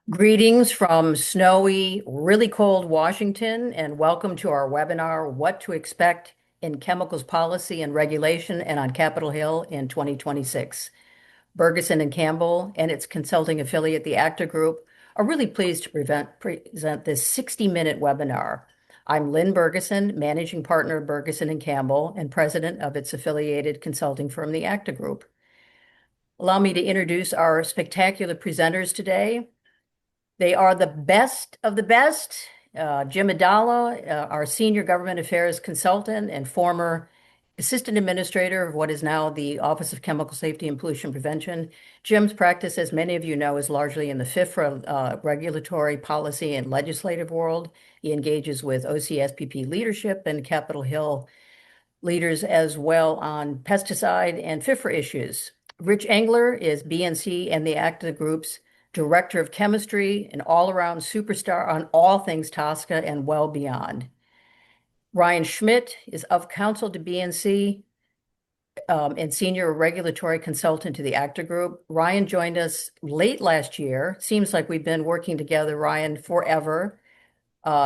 Greetings from snowy, really cold Washington, and welcome to our webinar, What to Expect in Chemicals Policy and Regulation and on Capitol Hill in 2026. Bergeson and Campbell and its consulting affiliate, the Actor Group, are really pleased to present this 60-minute webinar. I'm Lynn Bergeson, Managing Partner of Bergeson and Campbell and President of its affiliated consulting firm, the Actor Group. Allow me to introduce our spectacular presenters today. They are the best of the best. Jim Aidala, our senior government affairs consultant and former assistant administrator of what is now the Office of Chemical Safety and Pollution Prevention. Jim's practice, as many of you know, is largely in the FIFRA regulatory policy and legislative world. He engages with OCSPP leadership and Capitol Hill leaders as well on pesticide and FIFRA issues. Rich Engler is BNC and the ACTA Group's Director of Chemistry, an all-around superstar on all things TSCA and well beyond. Ryan Schmit is of Counsel to BNC and Senior Regulatory Consultant to the ACTA Group. Ryan joined us late last year. Seems like we've been working together, Ryan, forever.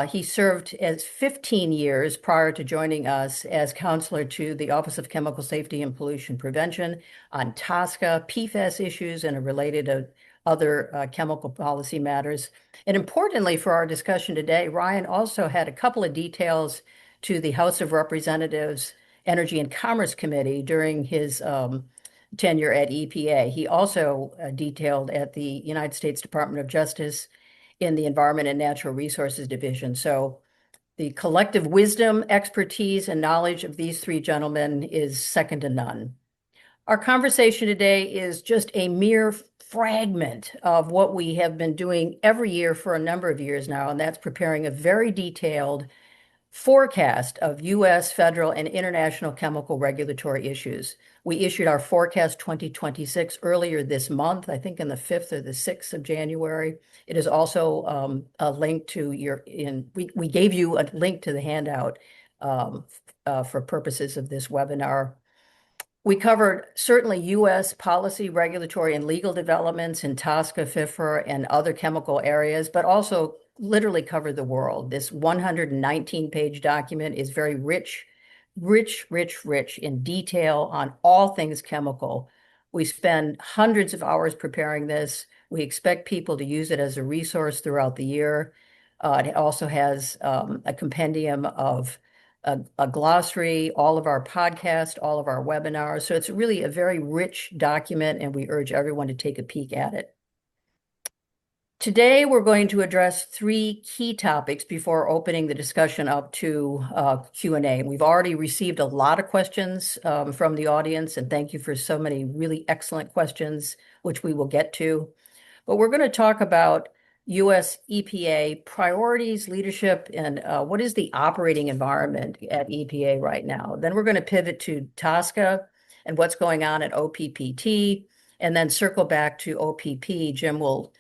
He served as 15 years prior to joining us as counselor to the Office of Chemical Safety and Pollution Prevention on TSCA, PFAS issues, and related other chemical policy matters. And importantly for our discussion today, Ryan also had a couple of details to the House of Representatives Energy and Commerce Committee during his tenure at EPA. He also detailed at the United States Department of Justice in the Environment and Natural Resources Division. So the collective wisdom, expertise, and knowledge of these three gentlemen is second to none. Our conversation today is just a mere fragment of what we have been doing every year for a number of years now, and that's preparing a very detailed forecast of U.S., federal, and international chemical regulatory issues. We issued our forecast 2026 earlier this month, I think in the 5th or the 6th of January. It is also a link to we gave you a link to the handout for purposes of this webinar. We covered certainly U.S. policy, regulatory, and legal developments in TSCA, FIFRA, and other chemical areas, but also literally covered the world. This 119-page document is very rich in detail on all things chemical. We spend hundreds of hours preparing this. We expect people to use it as a resource throughout the year. It also has a compendium of a glossary, all of our podcasts, all of our webinars. So it's really a very rich document, and we urge everyone to take a peek at it. Today, we're going to address three key topics before opening the discussion up to Q&A. We've already received a lot of questions from the audience, and thank you for so many really excellent questions, which we will get to. But we're going to talk about U.S. EPA priorities, leadership, and what is the operating environment at EPA right now. Then we're going to pivot to TSCA and what's going on at OPPT, and then circle back to OPP. Jim will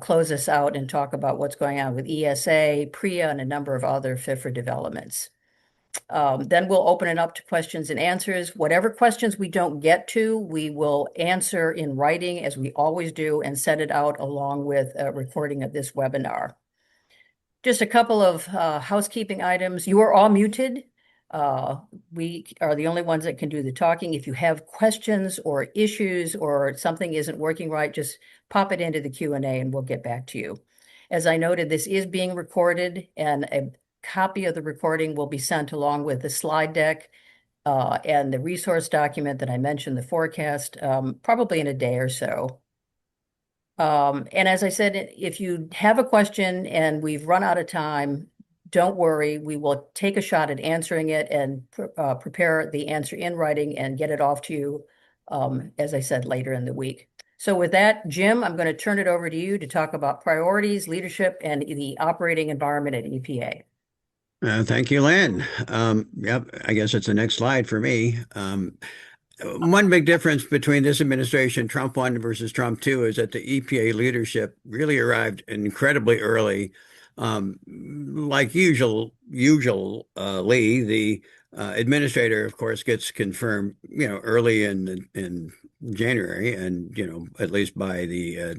close us out and talk about what's going on with ESA, PREA, and a number of other FIFRA developments. Then we'll open it up to questions and answers. Whatever questions we don't get to, we will answer in writing, as we always do, and send it out along with a recording of this webinar. Just a couple of housekeeping items. You are all muted. We are the only ones that can do the talking. If you have questions or issues or something isn't working right, just pop it into the Q&A and we'll get back to you. As I noted, this is being recorded, and a copy of the recording will be sent along with the slide deck and the resource document that I mentioned, the forecast, probably in a day or so. And as I said, if you have a question and we've run out of time, don't worry, we will take a shot at answering it and prepare the answer in writing and get it off to you, as I said, later in the week. So with that, Jim, I'm going to turn it over to you to talk about priorities, leadership, and the operating environment at EPA. Thank you, Lynn. Yep, I guess it's the next slide for me. One big difference between this administration, Trump 1 versus Trump 2, is that the EPA leadership really arrived incredibly early. Like usually, the administrator, of course, gets confirmed, early in January, and at least by the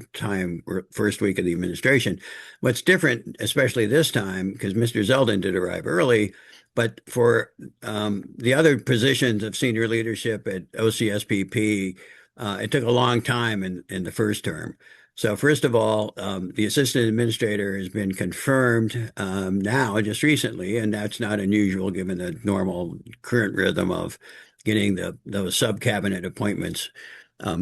first week of the administration. What's different, especially this time, because Mr. Zeldin did arrive early, but for the other positions of senior leadership at OCSPP, it took a long time in the first term. So first of all, the assistant administrator has been confirmed now just recently, and that's not unusual given the normal current rhythm of getting those sub-cabinet appointments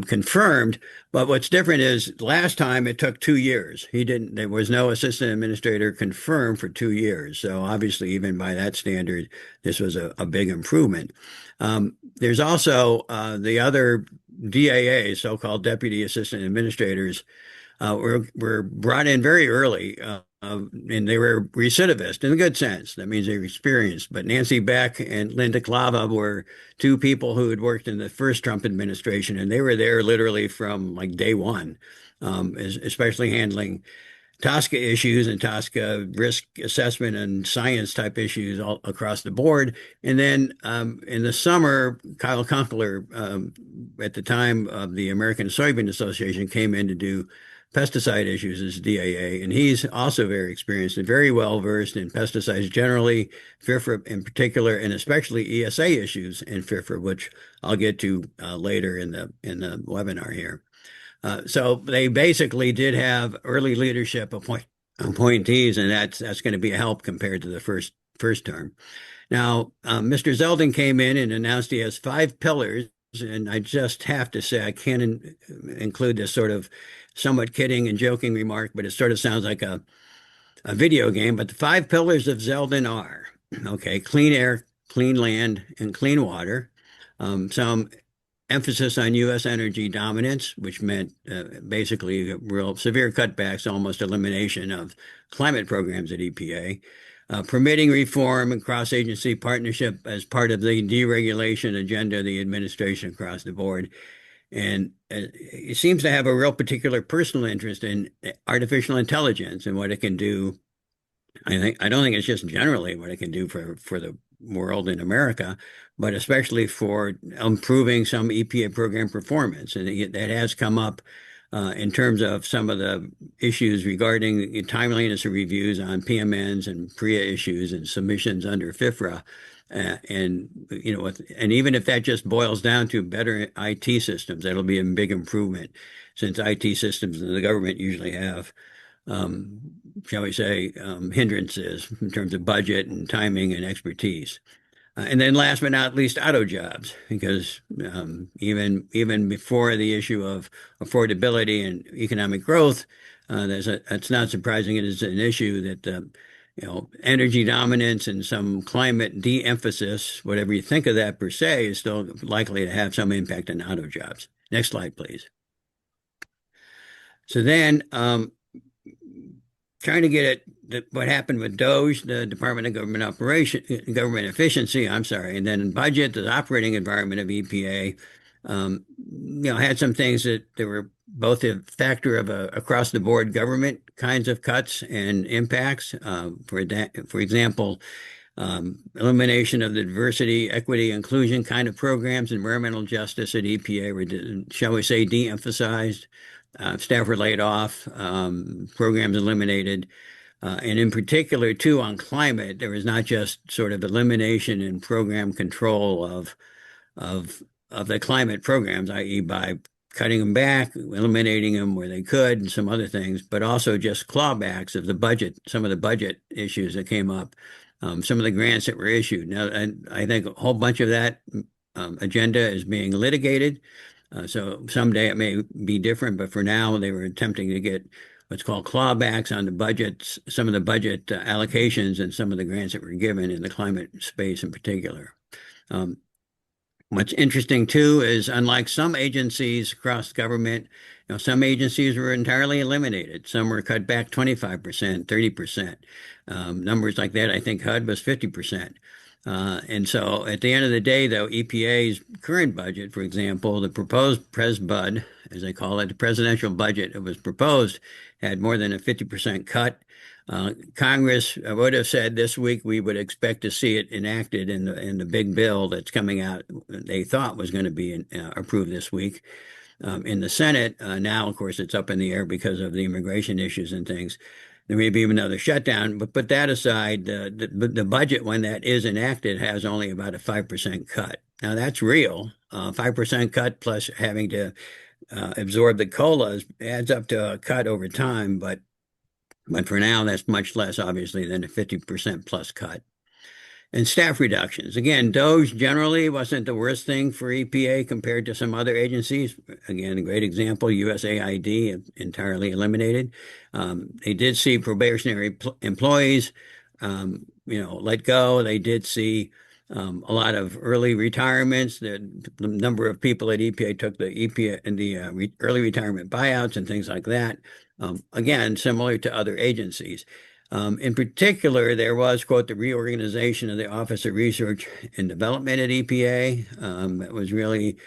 confirmed. But what's different is last time it took 2 years. There was no assistant administrator confirmed for 2 years. So obviously, even by that standard, this was a big improvement. There's also the other DAA, so-called deputy assistant administrators, were brought in very early, and they were recidivist in a good sense. That means they were experienced. But Nancy Beck and Linda Clava were two people who had worked in the first Trump administration, and they were there literally from like day one, especially handling TSCA issues and TSCA risk assessment and science type issues all across the board. And then in the summer, Kyle Conkler, at the time of the American Soybean Association, came in to do pesticide issues as DAA, and he's also very experienced and very well versed in pesticides generally, FIFRA in particular, and especially ESA issues in FIFRA, which I'll get to later in the webinar here. So they basically did have early leadership appointees, and that's going to be a help compared to the first term. Now, Mr. Zeldin came in and announced he has 5 pillars, and I just have to say I can't include this sort of somewhat kidding and joking remark, but it sort of sounds like a video game. But the 5 pillars of Zeldin are, okay, clean air, clean land, and clean water. Some emphasis on U.S. energy dominance, which meant basically real severe cutbacks, almost elimination of climate programs at EPA. Permitting reform and cross-agency partnership as part of the deregulation agenda of the administration across the board. And it seems to have a real particular personal interest in artificial intelligence and what it can do. I don't think it's just generally what it can do for the world in America, but especially for improving some EPA program performance. And that has come up in terms of some of the issues regarding the timeliness of reviews on PMNs and PREA issues and submissions under FIFRA. And even if that just boils down to better IT systems, that'll be a big improvement, since IT systems in the government usually have, shall we say, hindrances in terms of budget and timing and expertise. And then last but not least, auto jobs, because even before the issue of affordability and economic growth, it's not surprising it is an issue that energy dominance and some climate de-emphasis, whatever you think of that per se, is still likely to have some impact on auto jobs. Next slide, please. So then, trying to get at what happened with DOGE, the Department of Government Efficiency, and then budget, the operating environment of EPA, had some things that there were both a factor of across the board government kinds of cuts and impacts. For example, elimination of the diversity, equity, inclusion kind of programs, environmental justice at EPA were, shall we say, de-emphasized. Staff were laid off, programs eliminated. And in particular, too, on climate, there was not just sort of elimination and program control of the climate programs, i.e. by cutting them back, eliminating them where they could, and some other things, but also just clawbacks of the budget, some of the budget issues that came up, some of the grants that were issued. Now, and I think a whole bunch of that agenda is being litigated. So someday it may be different, but for now, they were attempting to get what's called clawbacks on the budgets, some of the budget allocations and some of the grants that were given in the climate space in particular. What's interesting too is, unlike some agencies across government, some agencies were entirely eliminated. Some were cut back 25%, 30%. Numbers like that, I think HUD was 50%. And so at the end of the day, though, EPA's current budget, for example, the proposed PresBud, as they call it, the presidential budget that was proposed, had more than a 50% cut. Congress would have said this week we would expect to see it enacted in the big bill that's coming out, they thought was going to be approved this week. in the Senate. Now, of course, it's up in the air because of the immigration issues and things. There may be another shutdown, but put that aside, the budget, when that is enacted, has only about a 5% cut. Now, that's real. 5% cut plus having to absorb the COLAs adds up to a cut over time, but for now, that's much less, obviously, than a 50% plus cut. And staff reductions. Again, DOGE generally wasn't the worst thing for EPA compared to some other agencies. Again, a great example, USAID entirely eliminated. They did see probationary employees, let go. They did see a lot of early retirements. The number of people at EPA took the EPA and the early retirement buyouts and things like that. Again, similar to other agencies. In particular, there was, quote, the reorganization of the Office of Research and Development at EPA. It was really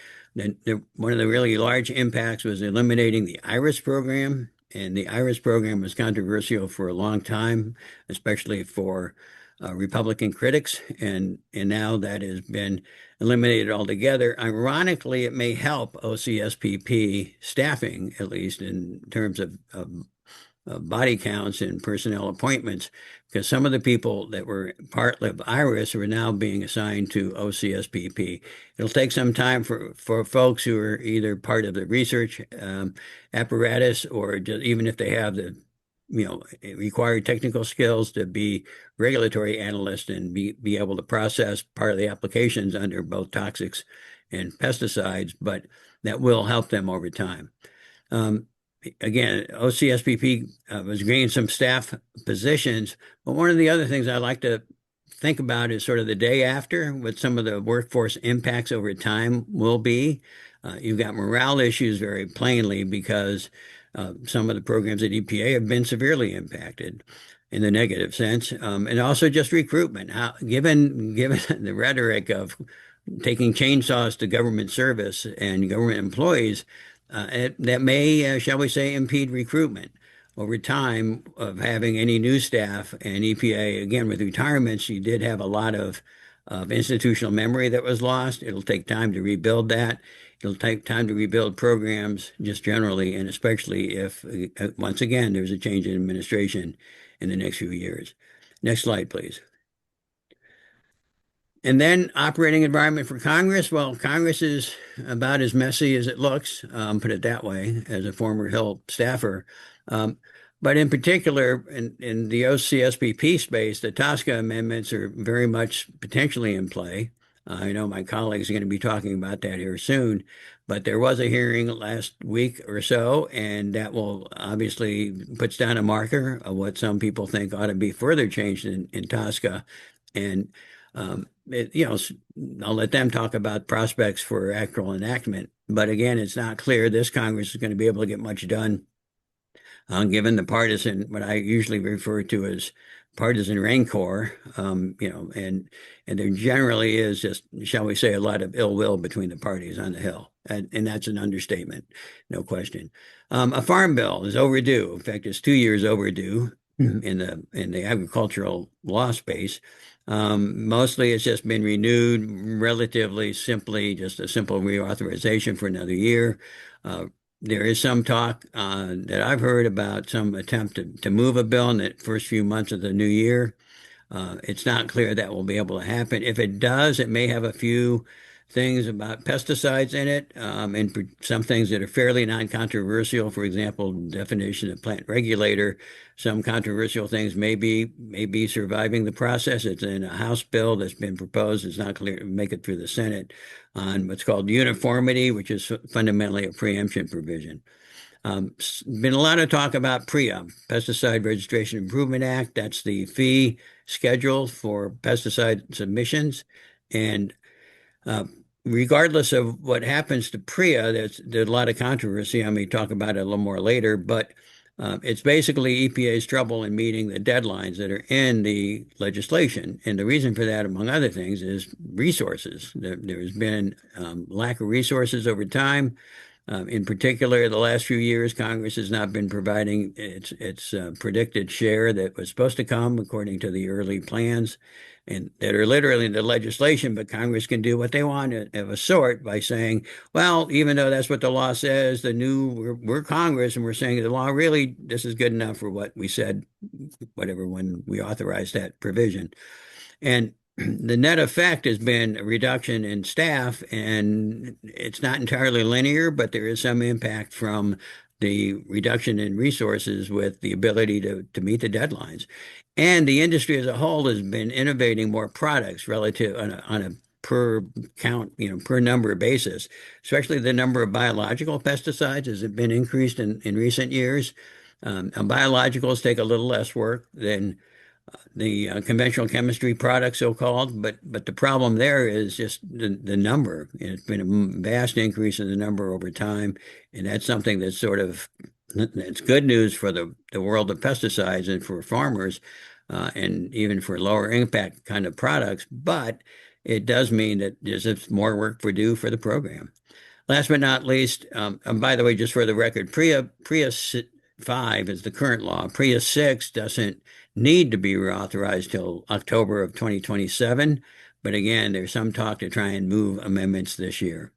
one of the really large impacts was eliminating the IRIS program. And the IRIS program was controversial for a long time, especially for Republican critics. And now that has been eliminated altogether. Ironically, it may help OCSPP staffing, at least in terms of body counts and personnel appointments, because some of the people that were part of IRIS are now being assigned to OCSPP. It'll take some time for folks who are either part of the research apparatus or just, even if they have the required technical skills to be regulatory analysts and be able to process part of the applications under both toxics and pesticides, but that will help them over time. Again, OCSPP was gaining some staff positions, but one of the other things I like to think about is sort of the day after, what some of the workforce impacts over time will be. You've got morale issues very plainly because some of the programs at EPA have been severely impacted in the negative sense, and also just recruitment. Given the rhetoric of taking chainsaws to government service and government employees, that may, shall we say, impede recruitment over time of having any new staff. And EPA, again, with retirements, you did have a lot of institutional memory that was lost. It'll take time to rebuild that. It'll take time to rebuild programs just generally, and especially if, once again, there's a change in administration in the next few years. Next slide, please. And then operating environment for Congress. Well, Congress is about as messy as it looks, put it that way, as a former Hill staffer. But in particular, in the OCSPP space, the TSCA amendments are very much potentially in play. I know my colleagues are going to be talking about that here soon, but there was a hearing last week or so, and that will obviously puts down a marker of what some people think ought to be further changed in TSCA. And I'll let them talk about prospects for actual enactment. But again, it's not clear this Congress is going to be able to get much done, given the partisan, what I usually refer to as partisan rancor, and there generally is just, shall we say, a lot of ill will between the parties on the Hill. And that's an understatement, no question. A farm bill is overdue. In fact, it's 2 years overdue in the agricultural law space. Mostly it's just been renewed relatively simply, just a simple reauthorization for another year. There is some talk that I've heard about some attempt to move a bill in the first few months of the new year. It's not clear that will be able to happen. If it does, it may have a few things about pesticides in it, and some things that are fairly non-controversial. For example, definition of plant regulator. Some controversial things may be surviving the process. It's in a House bill that's been proposed. It's not clear to make it through the Senate on what's called uniformity, which is fundamentally a preemption provision. Been a lot of talk about PREA, Pesticide Registration Improvement Act. That's the fee schedule for pesticide submissions. And regardless of what happens to PREA, there's a lot of controversy. I may talk about it a little more later, but it's basically EPA's trouble in meeting the deadlines that are in the legislation. And the reason for that, among other things, is resources. There's been lack of resources over time. In particular, the last few years, Congress has not been providing its predicted share that was supposed to come according to the early plans, and that are literally in the legislation. But Congress can do what they want of a sort by saying, "Well, even though that's what the law says, we're Congress, and we're saying the law really this is good enough for what we said, whatever when we authorized that provision." And the net effect has been a reduction in staff, and it's not entirely linear, but there is some impact from the reduction in resources with the ability to meet the deadlines. And the industry as a whole has been innovating more products relative on a per count, per number basis, especially the number of biological pesticides has been increased in recent years. And biologicals take a little less work than the conventional chemistry products, so-called, but the problem there is just the number. It's been a vast increase in the number over time, and that's something that's it's good news for the world of pesticides and for farmers, and even for lower impact kind of products. But it does mean that there's more work to do for the program. Last but not least, and by the way, just for the record, PREA 5 is the current law. PREA 6 doesn't need to be reauthorized till October of 2027. But again, there's some talk to try and move amendments this year.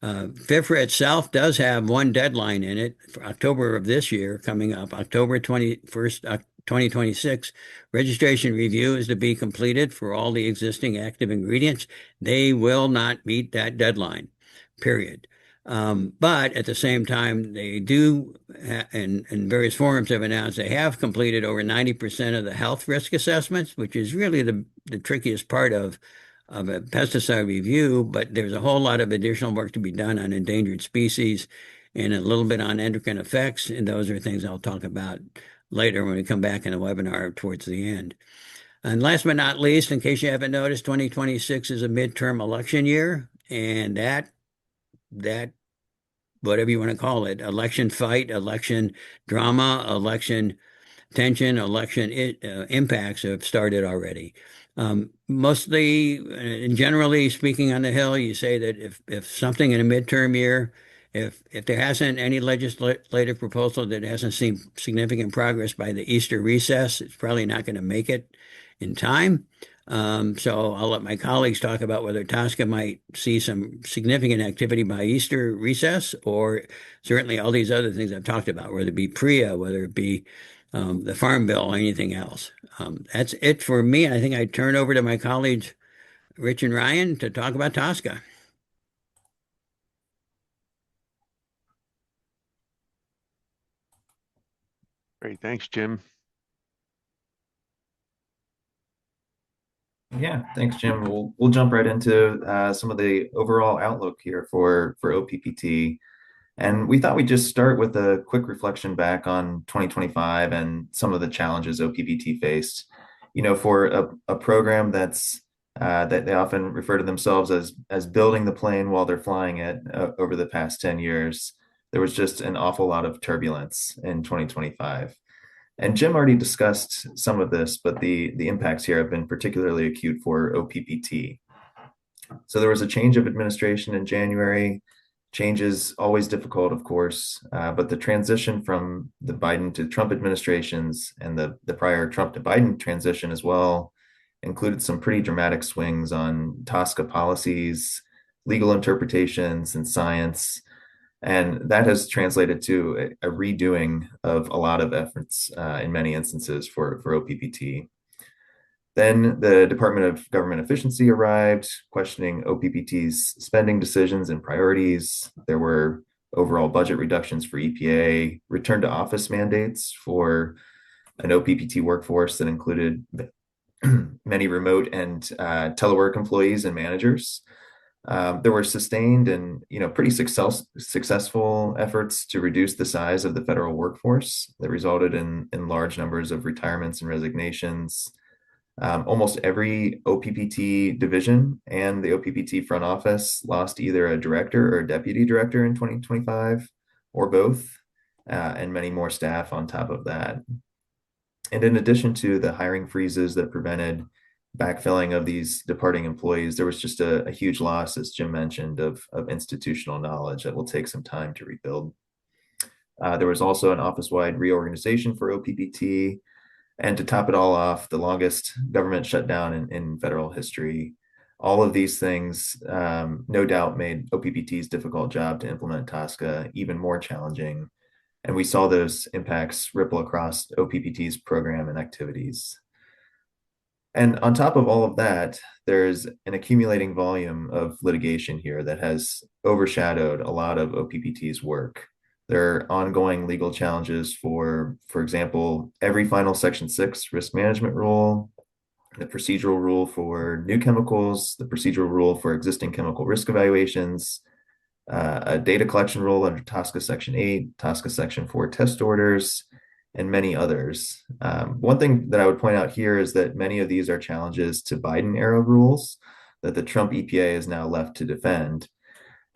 FIFRA itself does have one deadline in it for October of this year coming up, October 21st, 2026. Registration review is to be completed for all the existing active ingredients. They will not meet that deadline, period. But at the same time, they do, and various forums have announced they have completed over 90% of the health risk assessments, which is really the trickiest part of a pesticide review. But there's a whole lot of additional work to be done on endangered species and a little bit on endocrine effects. And those are things I'll talk about later when we come back in the webinar towards the end. And last but not least, in case you haven't noticed, 2026 is a midterm election year, and that whatever you want to call it, election fight, election drama, election tension, election impacts have started already. Mostly, and generally speaking on the Hill, you say that if something in a midterm year, if there hasn't any legislative proposal that hasn't seen significant progress by the Easter recess, it's probably not going to make it in time. So I'll let my colleagues talk about whether Tosca might see some significant activity by Easter recess, or certainly all these other things I've talked about, whether it be PREA, whether it be the Farm Bill, or anything else. That's it for me. I think I turn over to my colleagues, Rich and Ryan, to talk about Tosca. Great. Thanks, Jim. Yeah, thanks, Jim. We'll jump right into some of the overall outlook here for OPPT. And we thought we'd just start with a quick reflection back on 2025 and some of the challenges OPPT faced. For a program that they often refer to themselves as building the plane while they're flying it over the past 10 years, there was just an awful lot of turbulence in 2025. And Jim already discussed some of this, but the impacts here have been particularly acute for OPPT. So there was a change of administration in January. Change is always difficult, of course, but the transition from the Biden to Trump administrations and the prior Trump to Biden transition as well included some pretty dramatic swings on TSCA policies, legal interpretations, and science. And that has translated to a redoing of a lot of efforts in many instances for OPPT. Then the Department of Government Efficiency arrived, questioning OPPT's spending decisions and priorities. There were overall budget reductions for EPA, return to office mandates for an OPPT workforce that included many remote and telework employees and managers. There were sustained and pretty successful efforts to reduce the size of the federal workforce that resulted in large numbers of retirements and resignations. Almost every OPPT division and the OPPT front office lost either a director or a deputy director in 2025, or both, and many more staff on top of that. And in addition to the hiring freezes that prevented backfilling of these departing employees, there was just a huge loss, as Jim mentioned, of institutional knowledge that will take some time to rebuild. There was also an office-wide reorganization for OPPT, and to top it all off, the longest government shutdown in federal history. All of these things, no doubt, made OPPT's difficult job to implement TSCA even more challenging. And we saw those impacts ripple across OPPT's program and activities. And on top of all of that, there's an accumulating volume of litigation here that has overshadowed a lot of OPPT's work. There are ongoing legal challenges for example, every final Section 6 risk management rule, the procedural rule for new chemicals, the procedural rule for existing chemical risk evaluations, a data collection rule under TSCA Section 8, TSCA Section 4 test orders, and many others. One thing that I would point out here is that many of these are challenges to Biden era rules that the Trump EPA is now left to defend.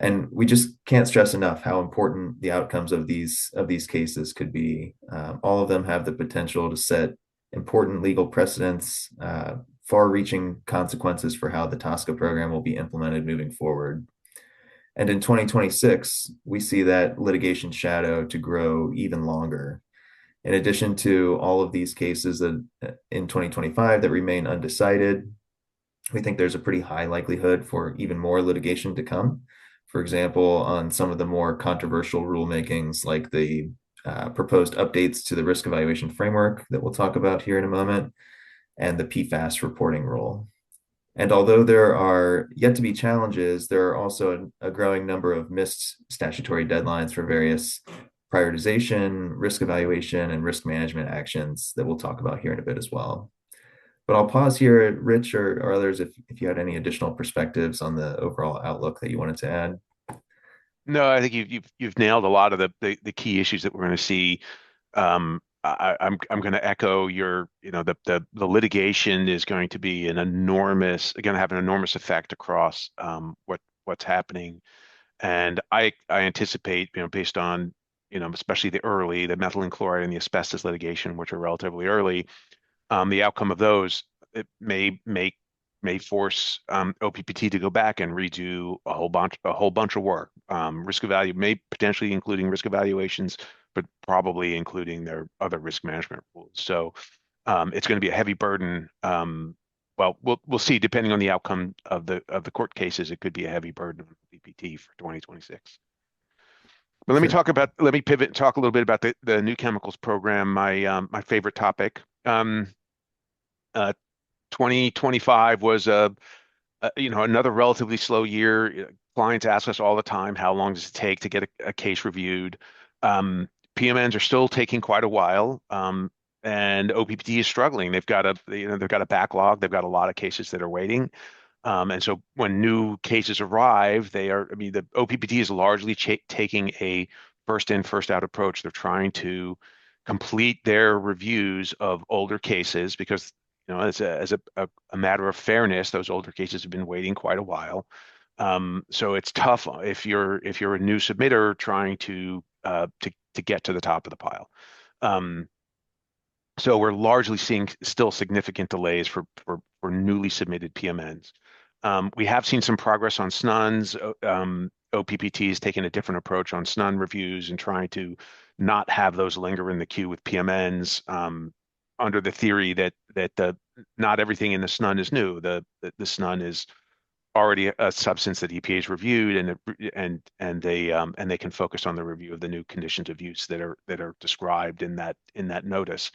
And we just can't stress enough how important the outcomes of these cases could be. All of them have the potential to set important legal precedents, far-reaching consequences for how the TSCA program will be implemented moving forward. And in 2026, we see that litigation shadow to grow even longer. In addition to all of these cases that in 2025 that remain undecided, we think there's a pretty high likelihood for even more litigation to come. For example, on some of the more controversial rulemakings, like the proposed updates to the risk evaluation framework that we'll talk about here in a moment, and the PFAS reporting rule. And although there are yet to be challenges, there are also a growing number of missed statutory deadlines for various prioritization, risk evaluation, and risk management actions that we'll talk about here in a bit as well. But I'll pause here, Rich or others, if you had any additional perspectives on the overall outlook that you wanted to add. No, I think you've nailed a lot of the key issues that we're going to see. I'm going to echo your, the litigation is going to be going to have an enormous effect across what's happening. And I anticipate, based on, especially the methylene chloride and the asbestos litigation, which are relatively early, the outcome of those, it may force OPPT to go back and redo a whole bunch of work. May potentially including risk evaluations, but probably including their other risk management rules. So it's going to be a heavy burden. Well, we'll see. Depending on the outcome of the court cases, it could be a heavy burden on OPPT for 2026. But Sure. let me pivot and talk a little bit about the new chemicals program, my favorite topic. 2025 was another relatively slow year. Clients ask us all the time, how long does it take to get a case reviewed? PMNs are still taking quite a while, and OPPT is struggling. They've got a backlog. They've got a lot of cases that are waiting. And so when new cases arrive, the OPPT is largely taking a first in, first out approach. They're trying to complete their reviews of older cases because, as a matter of fairness, those older cases have been waiting quite a while. So it's tough if you're a new submitter trying to get to the top of the pile. So we're largely seeing still significant delays for newly submitted PMNs. We have seen some progress on SNUNs. OPPT has taken a different approach on SNUN reviews and trying to not have those linger in the queue with PMNs, under the theory that not everything in the SNUN is new. The SNUN is already a substance that EPA has reviewed, and they can focus on the review of the new conditions of use that are described in that notice.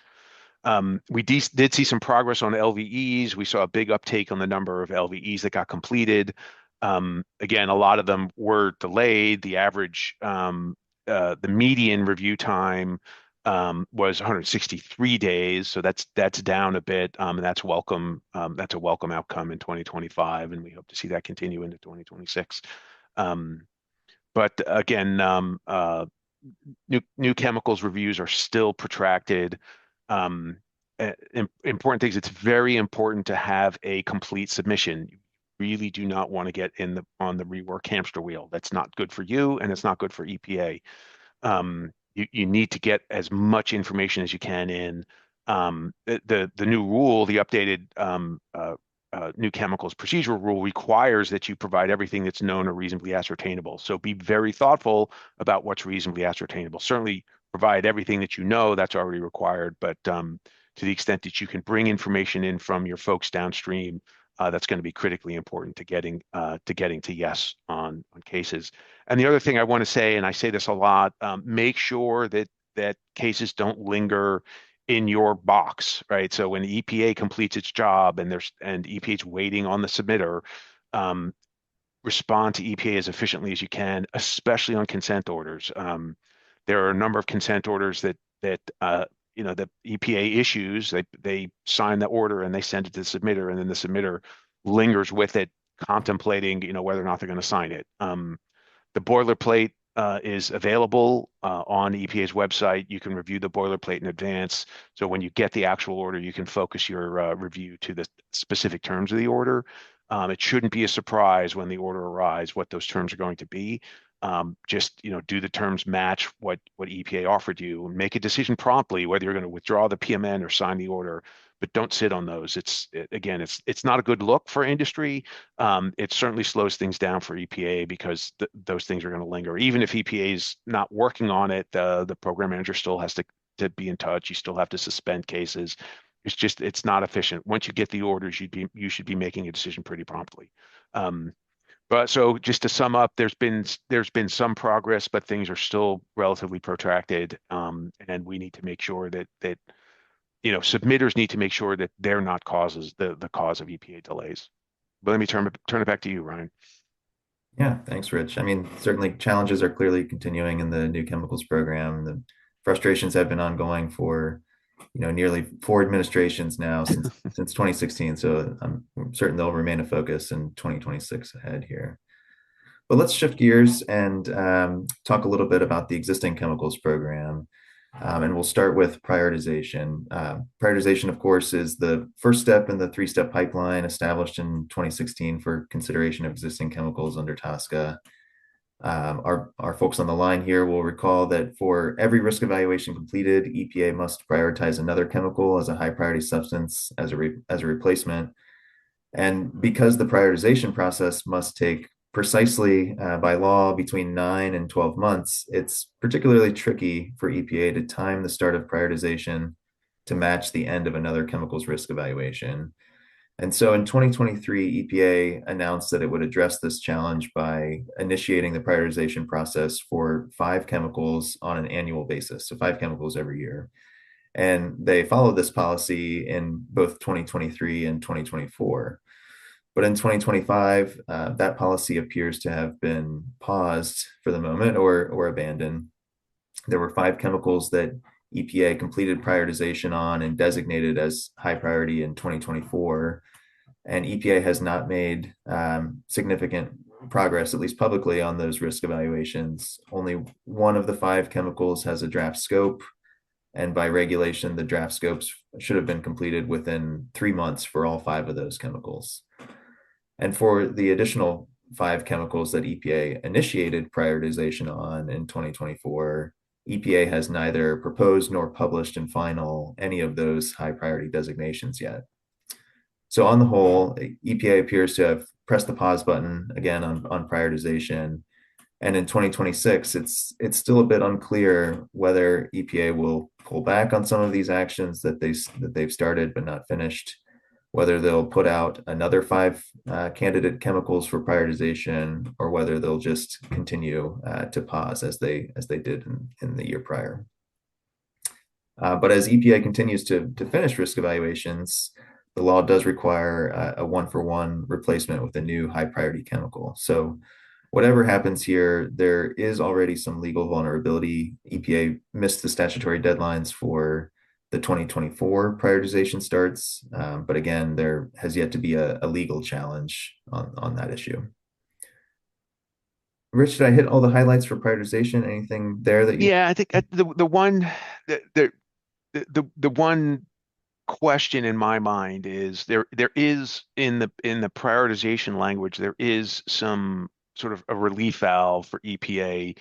We did see some progress on LVEs. We saw a big uptake on the number of LVEs that got completed. Again, a lot of them were delayed. The average, the median review time was 163 days, so that's down a bit, and that's welcome. That's a welcome outcome in 2025, and we hope to see that continue into 2026. But again, new chemicals reviews are still protracted. Important things. It's very important to have a complete submission. You really do not want to get on the rework hamster wheel. That's not good for you, and it's not good for EPA. You need to get as much information as you can in. The new rule, the updated new chemicals procedural rule requires that you provide everything that's known or reasonably ascertainable. So be very thoughtful about what's reasonably ascertainable. Certainly provide everything that you know that's already required, but to the extent that you can bring information in from your folks downstream, that's going to be critically important to getting to yes on cases. And the other thing I want to say, and I say this a lot, make sure that cases don't linger in your box, right? So when the EPA completes its job and EPA is waiting on the submitter, respond to EPA as efficiently as you can, especially on consent orders. There are a number of consent orders that the EPA issues. They sign the order and they send it to the submitter, and then the submitter lingers with it, contemplating whether or not they're going to sign it. The boilerplate is available on EPA's website. You can review the boilerplate in advance. So when you get the actual order, you can focus your review to the specific terms of the order. It shouldn't be a surprise when the order arrives what those terms are going to be. Just do the terms match what EPA offered you, and make a decision promptly whether you're going to withdraw the PMN or sign the order. But don't sit on those. It's not a good look for industry. It certainly slows things down for EPA because those things are going to linger. Even if EPA is not working on it, the program manager still has to be in touch. You still have to suspend cases. It's not efficient. Once you get the orders, you should be making a decision pretty promptly. But so just to sum up, there's been some progress, but things are still relatively protracted, and we need to make sure that submitters need to make sure that they're not the cause of EPA delays. But let me turn it back to you, Ryan. Yeah, thanks, Rich. I mean, certainly challenges are clearly continuing in the new chemicals program. The frustrations have been ongoing for nearly 4 administrations now since 2016. So I'm certain they'll remain a focus in 2026 ahead here. But let's shift gears and talk a little bit about the existing chemicals program. And we'll start with prioritization. Prioritization, of course, is the first step in the 3-step pipeline established in 2016 for consideration of existing chemicals under TSCA. Our folks on the line here will recall that for every risk evaluation completed, EPA must prioritize another chemical as a high priority substance as a replacement. And because the prioritization process must take precisely by law between 9 and 12 months, it's particularly tricky for EPA to time the start of prioritization to match the end of another chemicals risk evaluation. And so in 2023, EPA announced that it would address this challenge by initiating the prioritization process for 5 chemicals on an annual basis, so 5 chemicals every year. And they followed this policy in both 2023 and 2024. But in 2025, that policy appears to have been paused for the moment or abandoned. There were 5 chemicals that EPA completed prioritization on and designated as high priority in 2024. And EPA has not made significant progress, at least publicly, on those risk evaluations. Only one of the 5 chemicals has a draft scope. And by regulation, the draft scopes should have been completed within 3 months for all 5 of those chemicals. And for the additional 5 chemicals that EPA initiated prioritization on in 2024, EPA has neither proposed nor published in final any of those high priority designations yet. So on the whole, EPA appears to have pressed the pause button again on prioritization. And in 2026, it's still a bit unclear whether EPA will pull back on some of these actions that they've started but not finished, whether they'll put out another 5 candidate chemicals for prioritization, or whether they'll just continue to pause as they did in the year prior. But as EPA continues to finish risk evaluations, the law does require a 1-for-1 replacement with a new high priority chemical. So whatever happens here, there is already some legal vulnerability. EPA missed the statutory deadlines for the 2024 prioritization starts. But again, there has yet to be a legal challenge on that issue. Rich, did I hit all the highlights for prioritization? Anything there that you? Yeah, I think the one question in my mind is there is in the prioritization language, there is some sort of a relief valve for EPA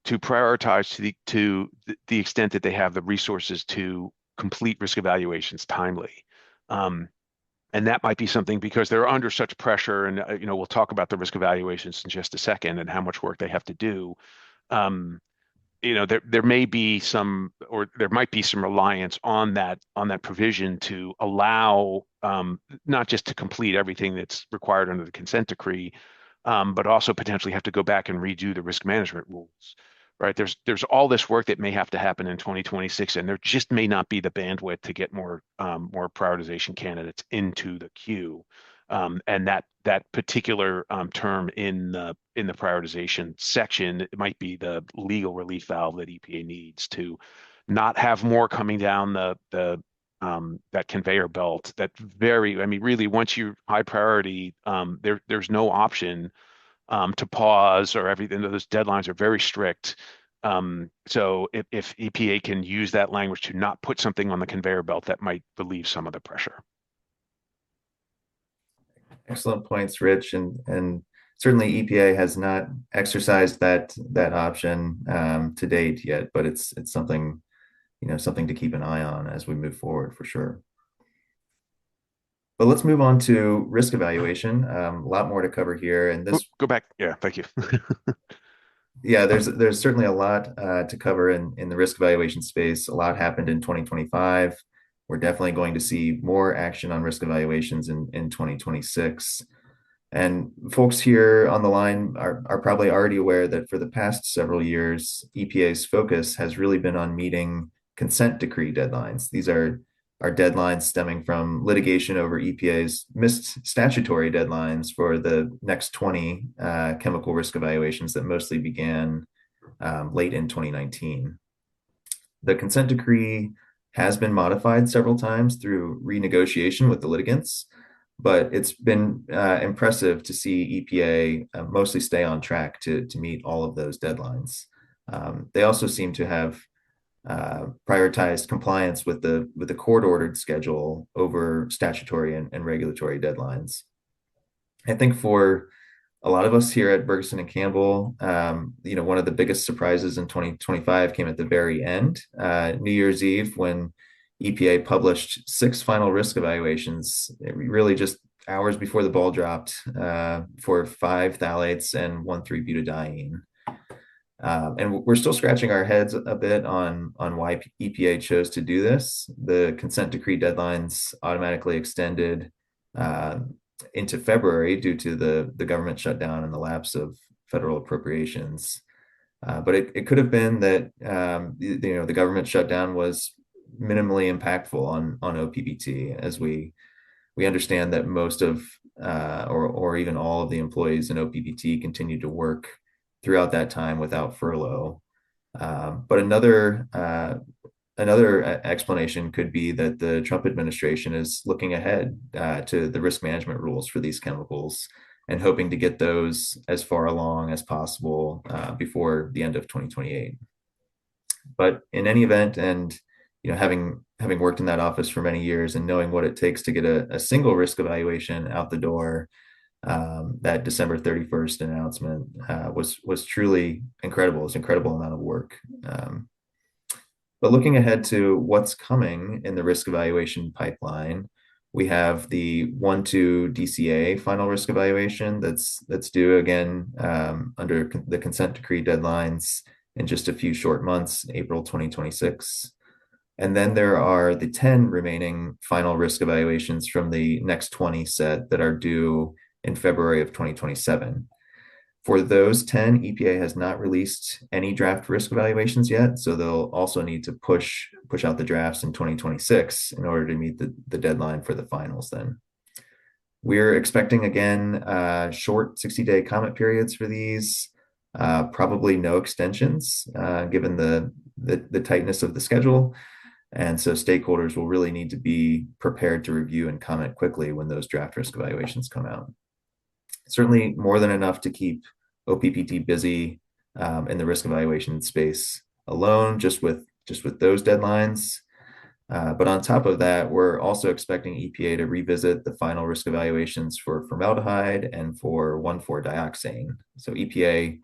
to prioritize to the extent that they have the resources to complete risk evaluations timely. And that might be something because they're under such pressure. And, we'll talk about the risk evaluations in just a second and how much work they have to do. Um, there may be some, or there might be some reliance on that provision to allow not just to complete everything that's required under the consent decree, but also potentially have to go back and redo the risk management rules. Right? There's all this work that may have to happen in 2026, and there just may not be the bandwidth to get more prioritization candidates into the queue. And that particular term in the prioritization section, it might be the legal relief valve that EPA needs to not have more coming down that conveyor belt. Really, once you're high priority, there's no option to pause or everything. Those deadlines are very strict. So if EPA can use that language to not put something on the conveyor belt, that might relieve some of the pressure. Excellent points, Rich, and certainly EPA has not exercised that option to date yet, but it's something something to keep an eye on as we move forward for sure. But let's move on to risk evaluation. A lot more to cover here, and this go back. Yeah, thank you. Yeah, there's certainly a lot to cover in the risk evaluation space. A lot happened in 2025. We're definitely going to see more action on risk evaluations in 2026. And folks here on the line are probably already aware that for the past several years, EPA's focus has really been on meeting consent decree deadlines. These are deadlines stemming from litigation over EPA's missed statutory deadlines for the next 20 chemical risk evaluations that mostly began late in 2019. The consent decree has been modified several times through renegotiation with the litigants, but it's been impressive to see EPA mostly stay on track to meet all of those deadlines. They also seem to have prioritized compliance with the court-ordered schedule over statutory and regulatory deadlines. I think for a lot of us here at Bergeson and Campbell, one of the biggest surprises in 2025 came at the very end, New Year's Eve, when EPA published 6 final risk evaluations, really just hours before the ball dropped, for 5 phthalates and 1,3-butadiene. And we're still scratching our heads a bit on why EPA chose to do this. The consent decree deadlines automatically extended into February due to the government shutdown and the lapse of federal appropriations. But it could have been that the government shutdown was minimally impactful on OPPT, as we understand that most of or even all of the employees in OPPT continued to work throughout that time without furlough. But another explanation could be that the Trump administration is looking ahead to the risk management rules for these chemicals and hoping to get those as far along as possible before the end of 2028. But in any event, and having worked in that office for many years and knowing what it takes to get a single risk evaluation out the door, that December 31st announcement was truly incredible. It's an incredible amount of work. But looking ahead to what's coming in the risk evaluation pipeline, we have the 1/2 DCA final risk evaluation that's due again under the consent decree deadlines in just a few short months, April 2026. And then there are the 10 remaining final risk evaluations from the next 20 set that are due in February of 2027. For those 10, EPA has not released any draft risk evaluations yet, so they'll also need to push out the drafts in 2026 in order to meet the deadline for the finals then. We're expecting, again, short 60-day comment periods for these, probably no extensions, given the tightness of the schedule. And so stakeholders will really need to be prepared to review and comment quickly when those draft risk evaluations come out. Certainly more than enough to keep OPPT busy in the risk evaluation space alone, just with those deadlines. But on top of that, we're also expecting EPA to revisit the final risk evaluations for formaldehyde and for 1,4-dioxane. So EPA,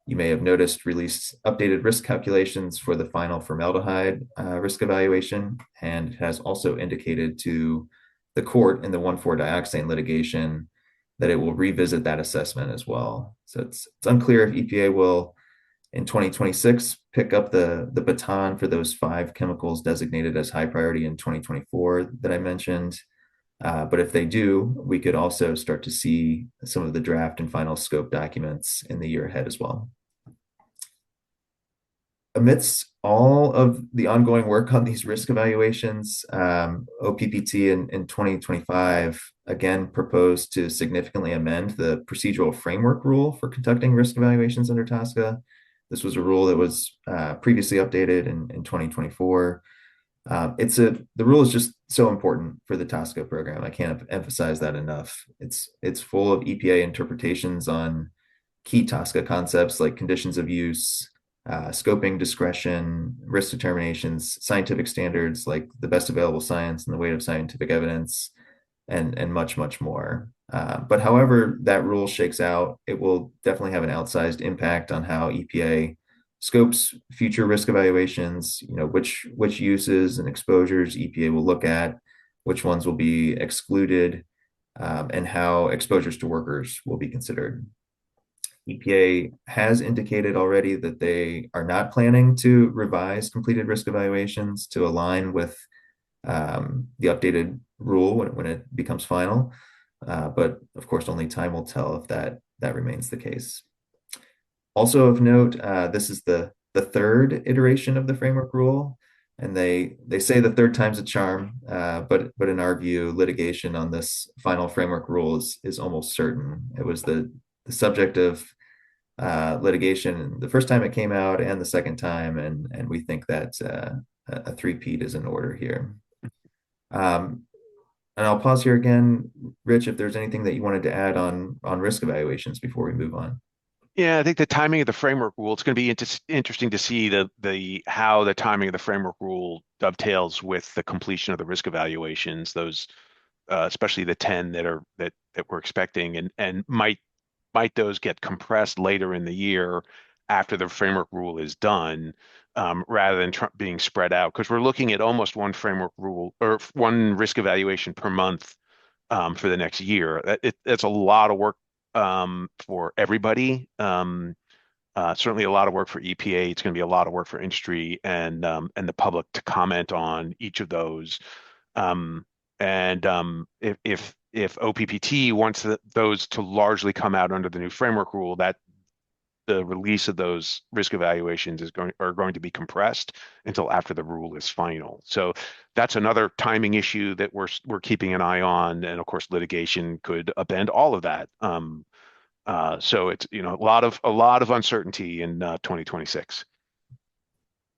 you may have noticed, released updated risk calculations for the final formaldehyde risk evaluation, and has also indicated to the court in the 1,4-dioxane litigation that it will revisit that assessment as well. So it's unclear if EPA will in 2026 pick up the baton for those 5 chemicals designated as high priority in 2024 that I mentioned. But if they do, we could also start to see some of the draft and final scope documents in the year ahead as well. Amidst all of the ongoing work on these risk evaluations, OPPT in 2025 again proposed to significantly amend the procedural framework rule for conducting risk evaluations under TSCA. This was a rule that was previously updated in 2024. The rule is just so important for the TSCA program. I can't emphasize that enough. It's full of EPA interpretations on key TSCA concepts like conditions of use, scoping discretion, risk determinations, scientific standards like the best available science and the weight of scientific evidence, and much, much more. But however that rule shakes out, it will definitely have an outsized impact on how EPA scopes future risk evaluations, which uses and exposures EPA will look at, which ones will be excluded, and how exposures to workers will be considered. EPA has indicated already that they are not planning to revise completed risk evaluations to align with the updated rule when it becomes final. But of course, only time will tell if that remains the case. Also of note, this is the third iteration of the framework rule, and they say the third time's a charm, but in our view, litigation on this final framework rule is almost certain. It was the subject of litigation the first time it came out and the second time, and we think that a three-peat is in order here. And I'll pause here again, Rich, if there's anything that you wanted to add on risk evaluations before we move on. Yeah, I think the timing of the framework rule, it's going to be interesting to see how the timing of the framework rule dovetails with the completion of the risk evaluations, those especially the 10 that we're expecting, and might those get compressed later in the year after the framework rule is done, rather than being spread out, because we're looking at almost one framework rule or one risk evaluation per month for the next year. It's a lot of work for everybody. Certainly a lot of work for EPA. It's going to be a lot of work for industry and the public to comment on each of those. If OPPT wants those to largely come out under the new framework rule, that the release of those risk evaluations are going to be compressed until after the rule is final. So that's another timing issue that we're keeping an eye on, and of course litigation could upend all of that. So it's a lot of uncertainty in 2026.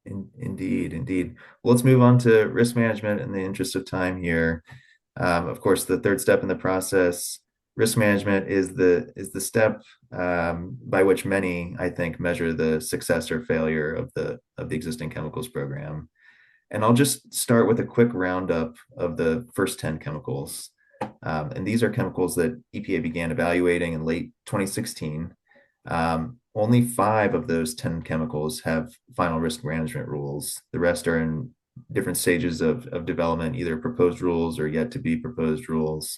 Indeed. Well, let's move on to risk management in the interest of time here. Of course, the third step in the process, risk management, is the step by which many, I think, measure the success or failure of the existing chemicals program. And I'll just start with a quick roundup of the first 10 chemicals. And these are chemicals that EPA began evaluating in late 2016. Only 5 of those 10 chemicals have final risk management rules. The rest are in different stages of development, either proposed rules or yet to be proposed rules.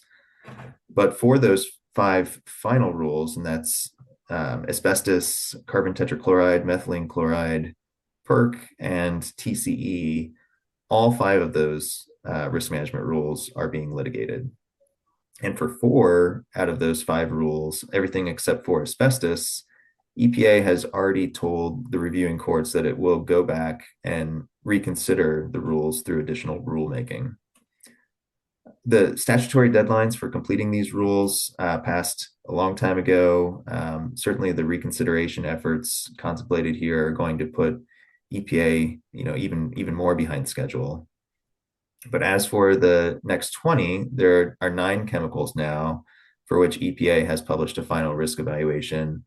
But for those 5 final rules, and that's asbestos, carbon tetrachloride, methylene chloride, PERC, and TCE, all 5 of those risk management rules are being litigated. And for 4 out of those 5 rules, everything except for asbestos, EPA has already told the reviewing courts that it will go back and reconsider the rules through additional rulemaking. The statutory deadlines for completing these rules passed a long time ago. Certainly the reconsideration efforts contemplated here are going to put EPA, even more behind schedule. But as for the next 20, there are 9 chemicals now for which EPA has published a final risk evaluation.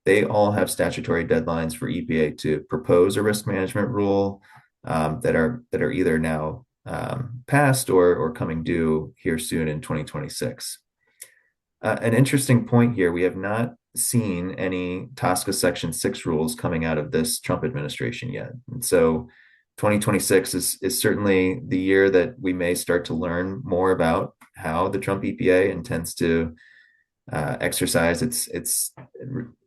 They all have statutory deadlines for EPA to propose a risk management rule that are either now passed or coming due here soon in 2026. An interesting point here, we have not seen any TSCA Section 6 rules coming out of this Trump administration yet. And so 2026 is certainly the year that we may start to learn more about how the Trump EPA intends to exercise its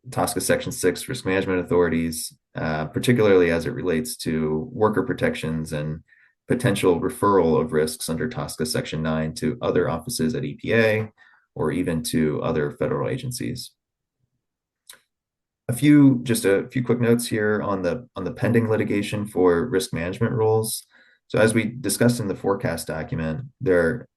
TSCA Section 6 risk management authorities, particularly as it relates to worker protections and potential referral of risks under TSCA Section 9 to other offices at EPA or even to other federal agencies. Just a few quick notes here on the pending litigation for risk management rules. So as we discussed in the forecast document, there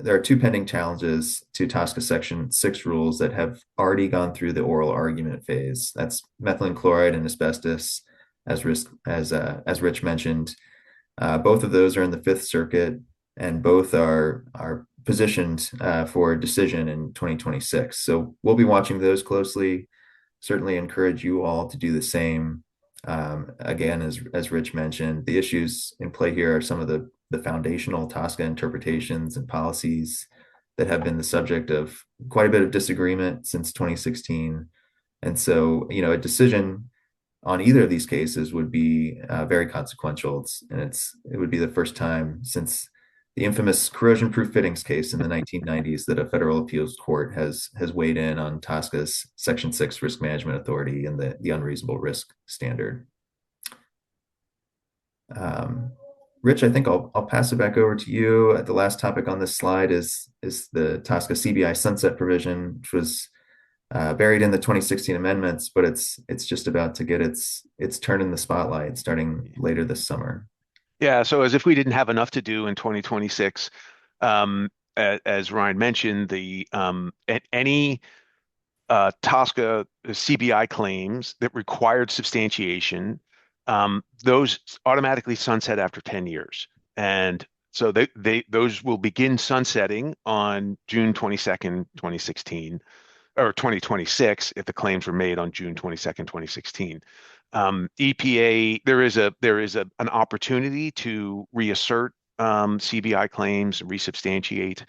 are two pending challenges to TSCA Section 6 rules that have already gone through the oral argument phase. That's methylene chloride and asbestos, as Rich mentioned. Both of those are in the Fifth Circuit, and both are positioned for decision in 2026. So we'll be watching those closely. Certainly encourage you all to do the same. Again, as Rich mentioned, the issues in play here are some of the foundational TSCA interpretations and policies that have been the subject of quite a bit of disagreement since 2016. And so, a decision on either of these cases would be very consequential. It would be the first time since the infamous corrosion-proof fittings case in the 1990s that a federal appeals court has weighed in on TSCA's Section 6 risk management authority and the unreasonable risk standard. Rich, I think I'll pass it back over to you. The last topic on this slide is the TSCA CBI sunset provision, which was buried in the 2016 amendments, but it's just about to get its turn in the spotlight starting later this summer. Yeah, so as if we didn't have enough to do in 2026, as Ryan mentioned, any TSCA CBI claims that required substantiation, those automatically sunset after 10 years. And so those will begin sunsetting on June 22nd, 2016, or 2026 if the claims were made on June 22nd, 2016. EPA, there is an opportunity to reassert CBI claims, resubstantiate.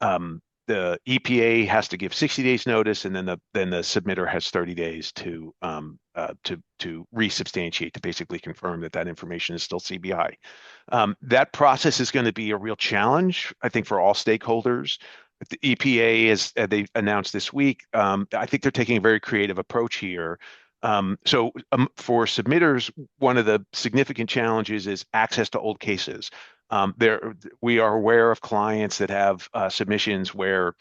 The EPA has to give 60 days notice, and then the submitter has 30 days to resubstantiate, to basically confirm that information is still CBI. That process is going to be a real challenge, I think, for all stakeholders. The EPA, as they announced this week, I think they're taking a very creative approach here. So for submitters, one of the significant challenges is access to old cases. We are aware of clients that have submissions where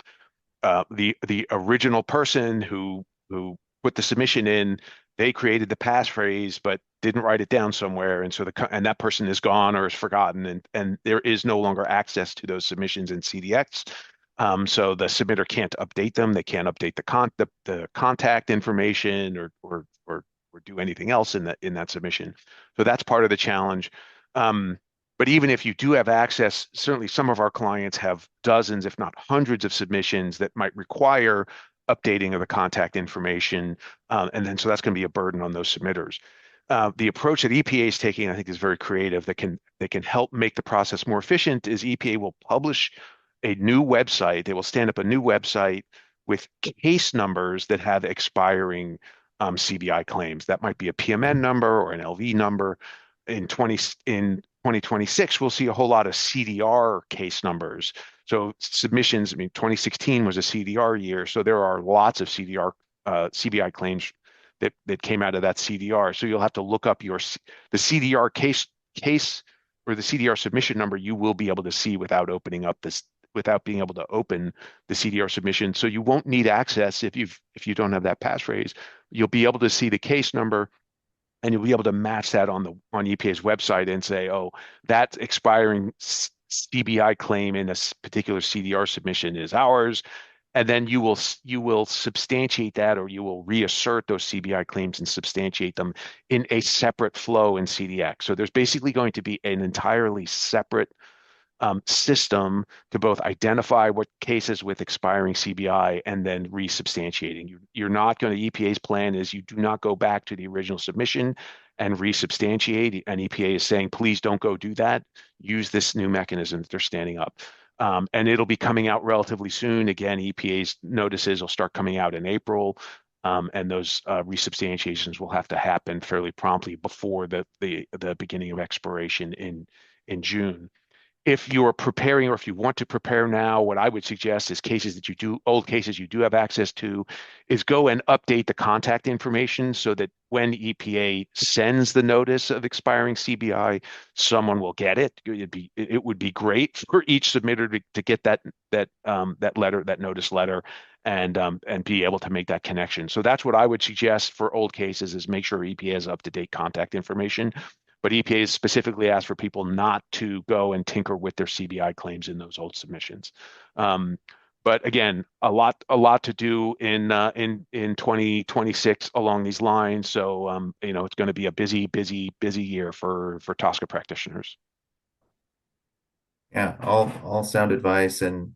the original person who put the submission in, they created the passphrase but didn't write it down somewhere, and so that person is gone or is forgotten, and there is no longer access to those submissions in CDX. So the submitter can't update them. They can't update the contact information or do anything else in that submission. So that's part of the challenge. But even if you do have access, certainly some of our clients have dozens, if not hundreds, of submissions that might require updating of the contact information, and then so that's going to be a burden on those submitters. The approach that EPA is taking, I think, is very creative. That can help make the process more efficient. Is EPA will publish a new website. They will stand up a new website with case numbers that have expiring CBI claims. That might be a PMN number or an LV number. In 2026, we'll see a whole lot of CDR case numbers. So submissions, 2016 was a CDR year, so there are lots of CBI claims that came out of that CDR. So you'll have to look up the CDR case or the CDR submission number. You will be able to see without being able to open the CDR submission. So you won't need access if you don't have that passphrase. You'll be able to see the case number, and you'll be able to match that on EPA's website and say, oh, that expiring CBI claim in a particular CDR submission is ours. And then you will substantiate that, or you will reassert those CBI claims and substantiate them in a separate flow in CDX. So there's basically going to be an entirely separate system to both identify what cases with expiring CBI and then resubstantiating. You're not going to, EPA's plan is you do not go back to the original submission and resubstantiate, and EPA is saying, please don't go do that. Use this new mechanism that they're standing up. And it'll be coming out relatively soon. Again, EPA's notices will start coming out in April, and those resubstantiations will have to happen fairly promptly before the beginning of expiration in June. if you are preparing or if you want to prepare now, what I would suggest is old cases you do have access to, is go and update the contact information so that when EPA sends the notice of expiring CBI, someone will get it. It would be great for each submitter to get that letter, that notice letter, and be able to make that connection. So that's what I would suggest for old cases, is make sure EPA has up-to-date contact information. But EPA has specifically asked for people not to go and tinker with their CBI claims in those old submissions. But again, a lot to do in 2026 along these lines. So it's going to be a busy year for TSCA practitioners. Yeah, all sound advice. And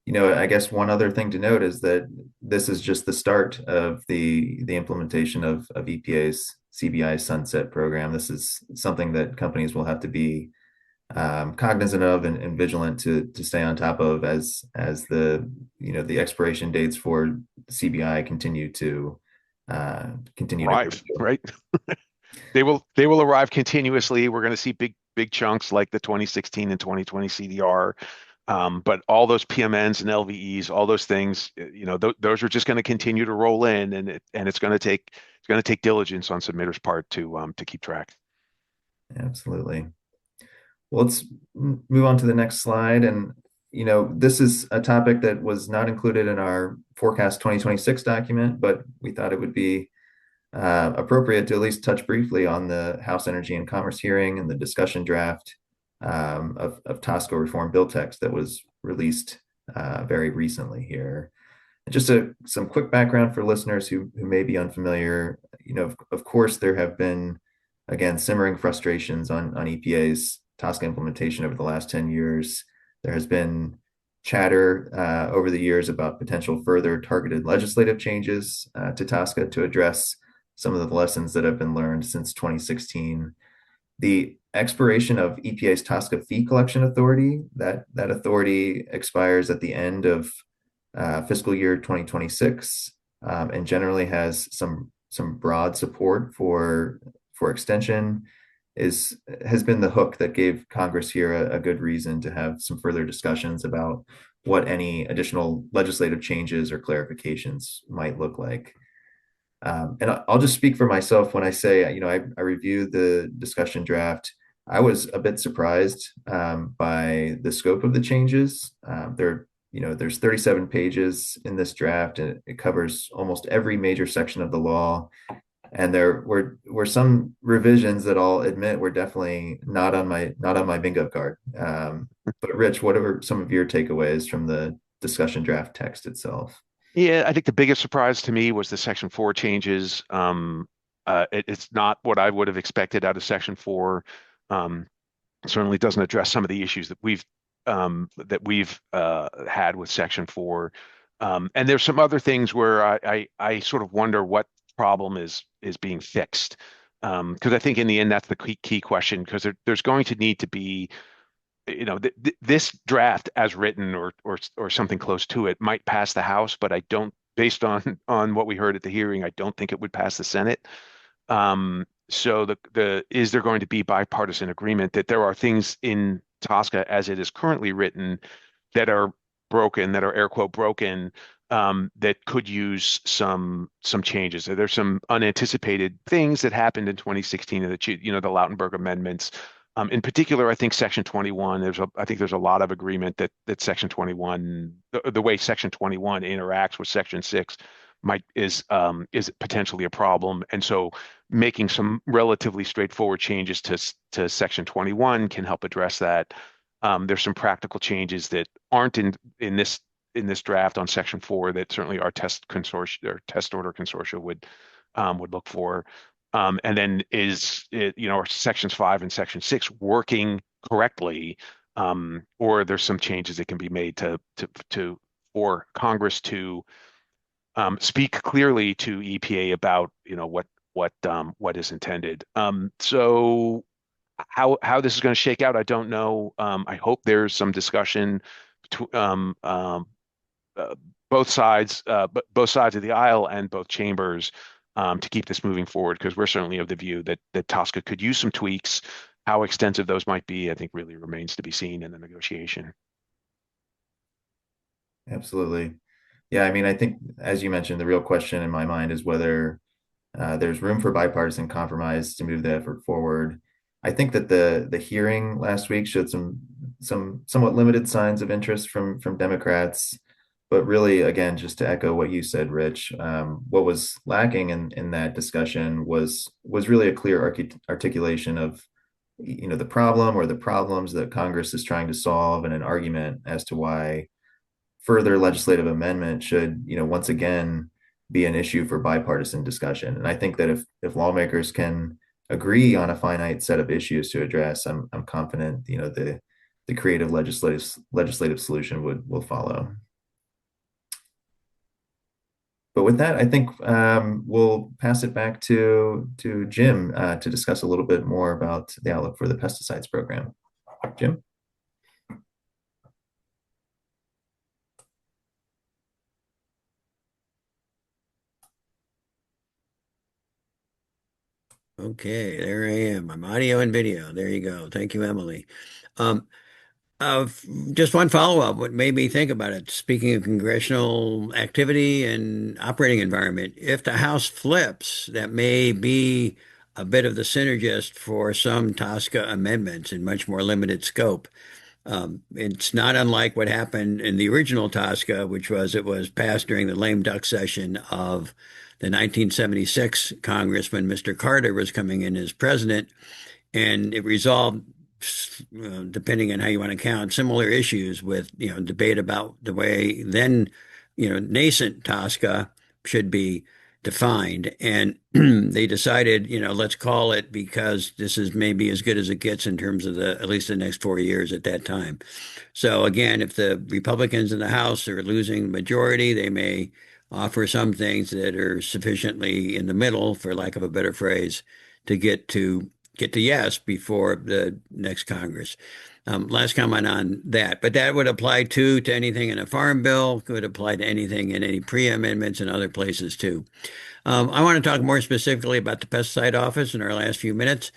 I guess one other thing to note is that this is just the start of the implementation of EPA's CBI sunset program. This is something that companies will have to be cognizant of and vigilant to stay on top of as the expiration dates for CBI continue to Arrive, right? They will arrive continuously. We're going to see big chunks like the 2016 and 2020 CDR. But all those PMNs and LVEs, all those things, those are just going to continue to roll in, and it's going to take diligence on submitters' part to keep track. Absolutely. Well, let's move on to the next slide. And this is a topic that was not included in our forecast 2026 document, but we thought it would be appropriate to at least touch briefly on the House Energy and Commerce hearing and the discussion draft of TSCA reform bill text that was released very recently here. And just some quick background for listeners who may be unfamiliar. Of course, there have been, again, simmering frustrations on EPA's TSCA implementation over the last 10 years. There has been chatter over the years about potential further targeted legislative changes to TSCA to address some of the lessons that have been learned since 2016. The expiration of EPA's TSCA fee collection authority, that authority expires at the end of fiscal year 2026, and generally has some broad support for extension, has been the hook that gave Congress here a good reason to have some further discussions about what any additional legislative changes or clarifications might look like. And I'll just speak for myself when I say, I reviewed the discussion draft. I was a bit surprised by the scope of the changes. There's 37 pages in this draft, and it covers almost every major section of the law. And there were some revisions that I'll admit were definitely not on my bingo card. But Rich, what are some of your takeaways from the discussion draft text itself? Yeah, I think the biggest surprise to me was the Section 4 changes. It's not what I would have expected out of Section 4. Certainly doesn't address some of the issues that we've had with Section 4. And there's some other things where I sort of wonder what problem is being fixed. Because I think in the end, that's the key question, because there's going to need to be, this draft as written or something close to it might pass the House, but I don't, based on what we heard at the hearing, I don't think it would pass the Senate. So is there going to be bipartisan agreement that there are things in TSCA as it is currently written that are broken, that are air quote broken, that could use some changes? There's some unanticipated things that happened in 2016, that the Lautenberg amendments. In particular, I think Section 21. I think there's a lot of agreement that Section 21, the way Section 21 interacts with Section 6, is potentially a problem. And so, making some relatively straightforward changes to Section 21 can help address that. There's some practical changes that aren't in this draft on Section 4 that certainly our test order consortia would look for. And then are Sections 5 and Section 6 working correctly, or there's some changes that can be made for Congress to speak clearly to EPA about what is intended. So how this is going to shake out, I don't know. I hope there's some discussion between both sides of the aisle and both chambers to keep this moving forward, because we're certainly of the view that TSCA could use some tweaks How extensive those might be, I think really remains to be seen in the negotiation. Absolutely. Yeah, I mean, I think, as you mentioned, the real question in my mind is whether there's room for bipartisan compromise to move the effort forward. I think that the hearing last week showed some somewhat limited signs of interest from Democrats, but really, again, just to echo what you said, Rich, what was lacking in that discussion was really a clear articulation of the problem or the problems that Congress is trying to solve, and an argument as to why further legislative amendment should, once again be an issue for bipartisan discussion. And I think that if lawmakers can agree on a finite set of issues to address, I'm confident, the creative legislative solution will follow. But with that, I think we'll pass it back to Jim to discuss a little bit more about the outlook for the pesticides program. Jim? Okay, there I am. I'm audio and video. There you go. Thank you, Emily. Um, just one follow-up, what made me think about it. Speaking of congressional activity and operating environment, if the House flips, that may be a bit of the synergist for some TSCA amendments in much more limited scope. It's not unlike what happened in the original TSCA, which was it was passed during the lame duck session of the 1976 Congress when Mr. Carter was coming in as president, and it resolved, depending on how you want to count, similar issues with debate about the way then nascent TSCA should be defined, and they decided let's call it because this is maybe as good as it gets in terms of at least the next 4 years at that time. So again, if the Republicans in the House are losing majority, they may offer some things that are sufficiently in the middle, for lack of a better phrase, to get to yes before the next Congress. Last comment on that, but that would apply too to anything in a farm bill, could apply to anything in any pre-amendments and other places too. I want to talk more specifically about the pesticide office in our last few minutes.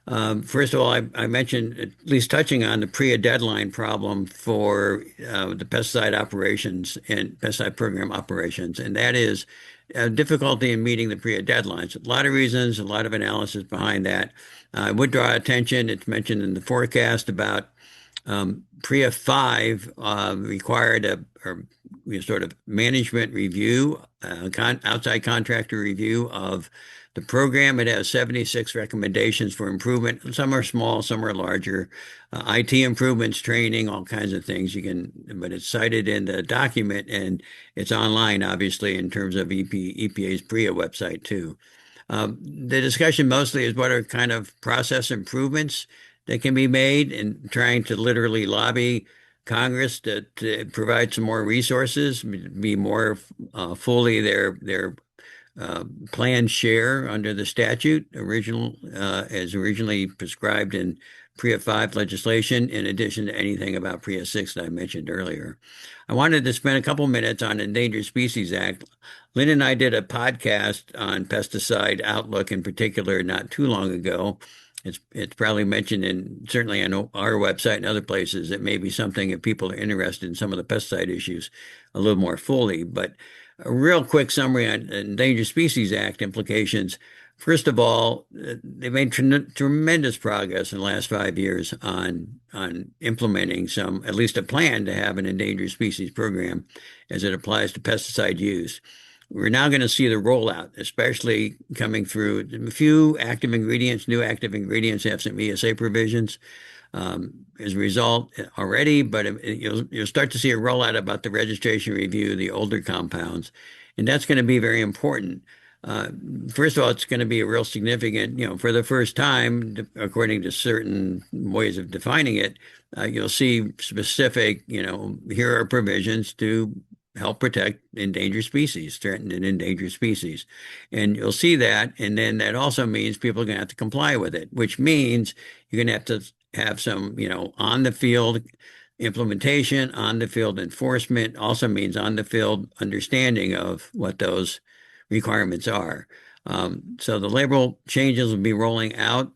First of all, I mentioned, at least touching on the PREA deadline problem for the pesticide operations and pesticide program operations, and that is difficulty in meeting the PREA deadlines. A lot of reasons, a lot of analysis behind that. I would draw attention, it's mentioned in the forecast about PREA 5 required a sort of management review, outside contractor review of the program. It has 76 recommendations for improvement. Some are small, some are larger. IT improvements, training, all kinds of things but it's cited in the document, and it's online, obviously, in terms of EPA's PREA website too. The discussion mostly is what are kind of process improvements that can be made, and trying to literally lobby Congress to provide some more resources, be more fully their planned share under the statute as originally prescribed in PREA 5 legislation, in addition to anything about PREA 6 that I mentioned earlier. I wanted to spend a couple minutes on Endangered Species Act. Lynn and I did a podcast on pesticide outlook in particular not too long ago. It's probably mentioned certainly on our website and other places. It may be something if people are interested in some of the pesticide issues a little more fully. But a real quick summary on Endangered Species Act implications. First of all, they've made tremendous progress in the last 5 years on implementing at least a plan to have an endangered species program as it applies to pesticide use. We're now going to see the rollout, especially coming through a few active ingredients. New active ingredients have some ESA provisions as a result already, but you'll start to see a rollout about the registration review, the older compounds, and that's going to be very important. First of all, it's going to be a real significant, for the first time, according to certain ways of defining it, you'll see specific, here are provisions to help protect endangered species, threatened and endangered species. And you'll see that. And then that also means people are going to have to comply with it, which means you're going to have to have some, on the field implementation, on the field enforcement, also means on the field understanding of what those requirements are. So the label changes will be rolling out.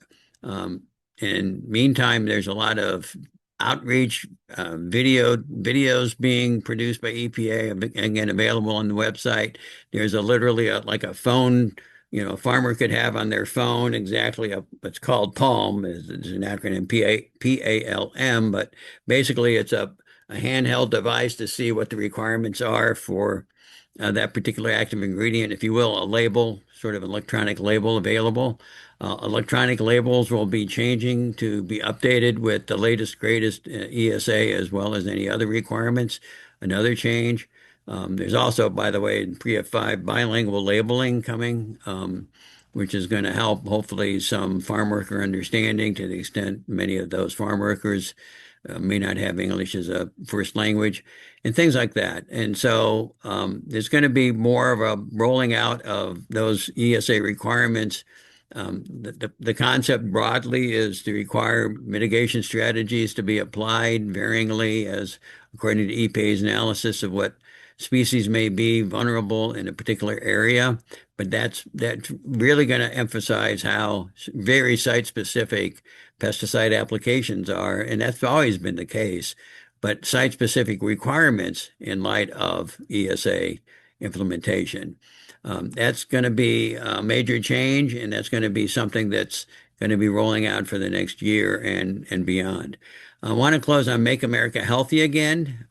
in meantime, there's a lot of outreach, videos being produced by EPA, again, available on the website. There's literally like a phone, a farmer could have on their phone exactly what's called Palm, is an acronym, PALM, but basically it's a handheld device to see what the requirements are for that particular active ingredient, if you will, a label, sort of electronic label available. Electronic labels will be changing to be updated with the latest, greatest ESA as well as any other requirements. Another change. There's also, by the way, in PF 5 bilingual labeling coming, which is going to help hopefully some farm worker understanding to the extent many of those farm workers may not have English as a first language and things like that. And so there's going to be more of a rolling out of those ESA requirements. The concept broadly is to require mitigation strategies to be applied varyingly as according to EPA's analysis of what species may be vulnerable in a particular area. But that's really going to emphasize how very site-specific pesticide applications are, and that's always been the case. But site-specific requirements in light of ESA implementation. That's going to be a major change, and that's going to be something that's going to be rolling out for the next year and beyond. I want to close on Make America Healthy Again.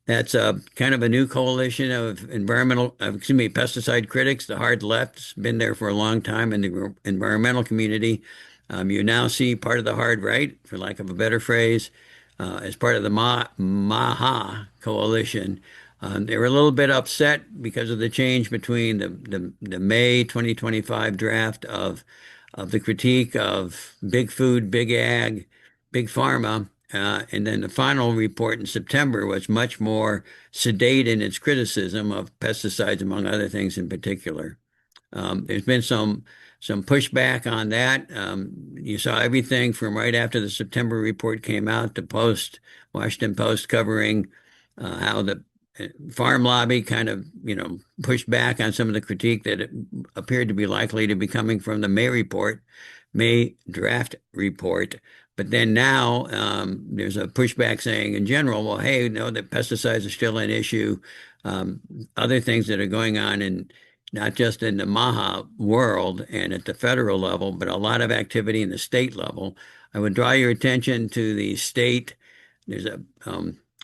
That's a kind of a new coalition of pesticide critics. The hard left's been there for a long time in the environmental community. You now see part of the hard right, for lack of a better phrase, as part of the MAHA coalition. They were a little bit upset because of the change between the May 2025 draft of the critique of big food, big ag, big pharma, and then the final report in September was much more sedate in its criticism of pesticides, among other things in particular. There's been some pushback on that. You saw everything from right after the September report came out, the Washington Post covering how the farm lobby kind of, pushed back on some of the critique that appeared to be likely to be coming from the May draft report. But then now there's a pushback saying in general, well, hey, no, that pesticides are still an issue. Other things that are going on in not just in the MAHA world and at the federal level, but a lot of activity in the state level. I would draw your attention to the state. There's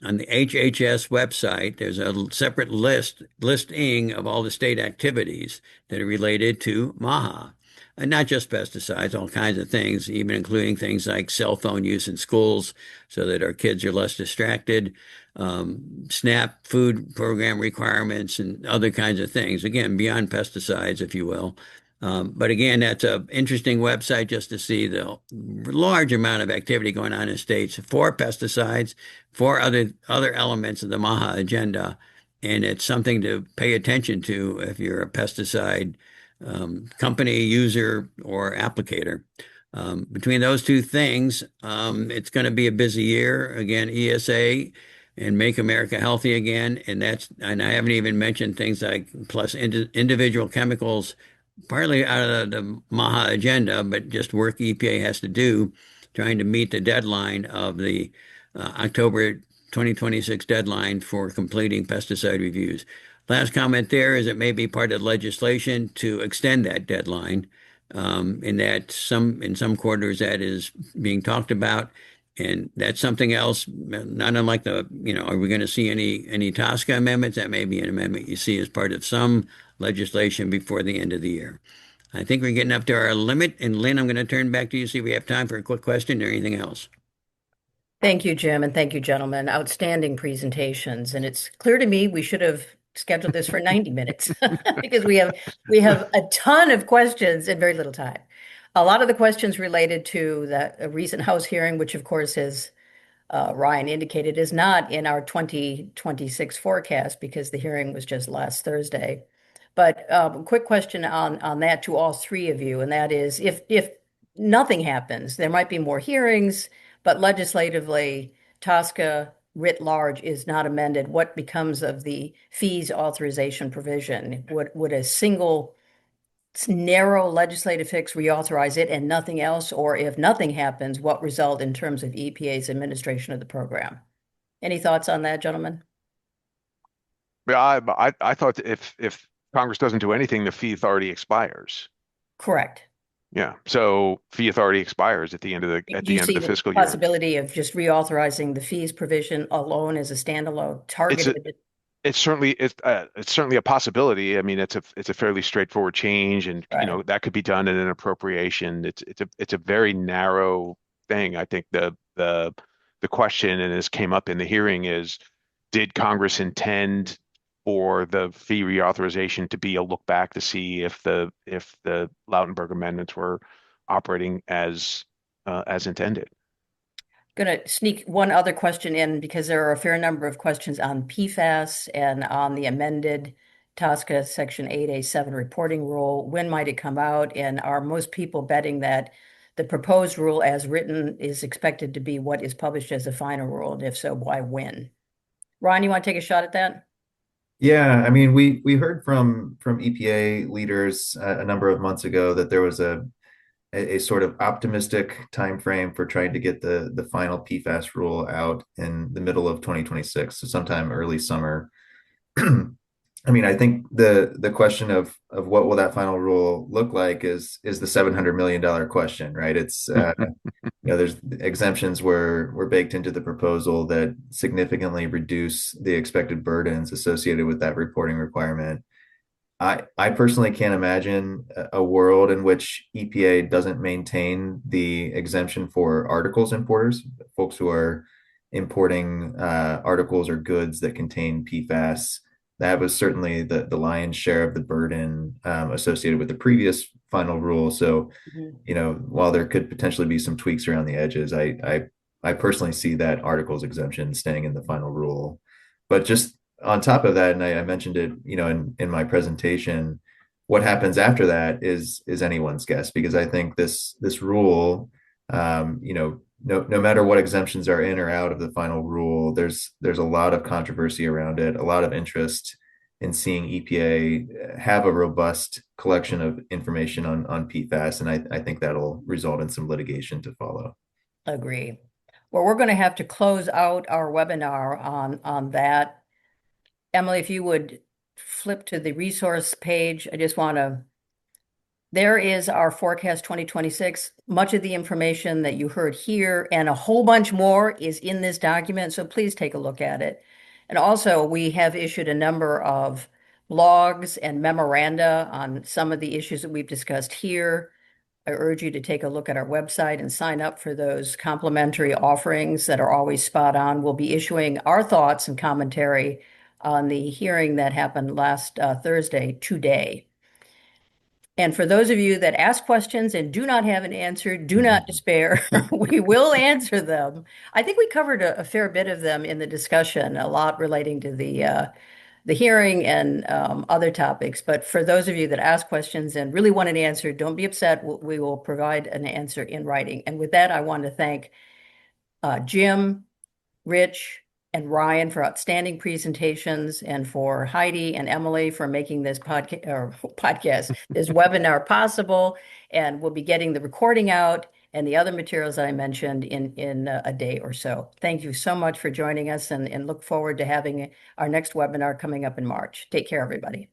on the HHS website, there's a separate listing of all the state activities that are related to MAHA. And not just pesticides, all kinds of things, even including things like cell phone use in schools so that our kids are less distracted, SNAP food program requirements, and other kinds of things. Again, beyond pesticides, if you will. But again, that's an interesting website just to see the large amount of activity going on in states for pesticides, for other elements of the MAHA agenda. And it's something to pay attention to if you're a pesticide company, user, or applicator. Between those two things, it's going to be a busy year. Again, ESA and Make America Healthy Again. And I haven't even mentioned things like plus individual chemicals, partly out of the MAHA agenda, but just work EPA has to do trying to meet the deadline of the October 2026 deadline for completing pesticide reviews. Last comment there is it may be part of legislation to extend that deadline, in that in some quarters that is being talked about, and that's something else. Not unlike are we going to see any TSCA amendments? That may be an amendment you see as part of some legislation before the end of the year. I think we're getting up to our limit, and Lynn, I'm going to turn back to you. See if we have time for a quick question or anything else. Thank you, Jim, and thank you, gentlemen. Outstanding presentations. And it's clear to me we should have scheduled this for 90 minutes because we have a ton of questions and very little time. A lot of the questions related to the recent House hearing, which of course has Ryan indicated is not in our 2026 forecast because the hearing was just last Thursday. But quick question on that to all three of you, and that is if nothing happens, there might be more hearings, but legislatively, TSCA writ large is not amended. What becomes of the fees authorization provision? Would a single narrow legislative fix, reauthorize it and nothing else, or if nothing happens, what result in terms of EPA's administration of the program? Any thoughts on that, gentlemen? Yeah, I thought that if Congress doesn't do anything, the fee authority expires. Correct. Yeah, so fee authority expires at the end of Do you see the fiscal year. possibility of just reauthorizing the fees provision alone as a standalone It's a, targeted? it's certainly a possibility. I mean, it's a fairly straightforward change, and Right. that could be done in an appropriation. It's a very narrow thing. I think the question, and this came up in the hearing, is did Congress intend for the fee reauthorization to be a look back to see if the Lautenberg amendments were operating as intended? Going to sneak one other question in because there are a fair number of questions on PFAS and on the amended TSCA Section 8A7 reporting rule. When might it come out? And are most people betting that the proposed rule as written is expected to be what is published as a final rule? And if so, why when? Ron, you want to take a shot at that? Yeah, I mean, we heard from EPA leaders a number of months ago that there was a sort of optimistic time frame for trying to get the final PFAS rule out in the middle of 2026, so sometime early summer. I mean, I think the question of what will that final rule look like is the $700 million question, right? It's there's exemptions were baked into the proposal that significantly reduce the expected burdens associated with that reporting requirement. I personally can't imagine a world in which EPA doesn't maintain the exemption for articles importers, folks who are importing articles or goods that contain PFAS. That was certainly the lion's share of the burden associated with the previous final rule. So, Mhm. while there could potentially be some tweaks around the edges, I personally see that articles exemption staying in the final rule. But just on top of that, and I mentioned it, in my presentation, what happens after that is anyone's guess, because I think this rule, no matter what exemptions are in or out of the final rule, there's a lot of controversy around it, a lot of interest in seeing EPA have a robust collection of information on PFAS, and I think that'll result in some litigation to follow. Agree. Well, we're going to have to close out our webinar on that. Emily, if you would flip to the resource page, there is our forecast 2026. Much of the information that you heard here and a whole bunch more is in this document, so please take a look at it. And also, we have issued a number of blogs and memoranda on some of the issues that we've discussed here. I urge you to take a look at our website and sign up for those complimentary offerings that are always spot on. We'll be issuing our thoughts and commentary on the hearing that happened last Thursday today. And for those of you that ask questions and do not have an answer, do not despair. We will answer them. I think we covered a fair bit of them in the discussion, a lot relating to the hearing and other topics. But for those of you that ask questions and really want an answer, don't be upset. We will provide an answer in writing. And with that, I want to thank Jim, Rich, and Ryan for outstanding presentations, and for Heidi and Emily for making this podcast, this webinar possible. And we'll be getting the recording out and the other materials that I mentioned in a day or so. Thank you so much for joining us, and look forward to having our next webinar coming up in March. Take care, everybody.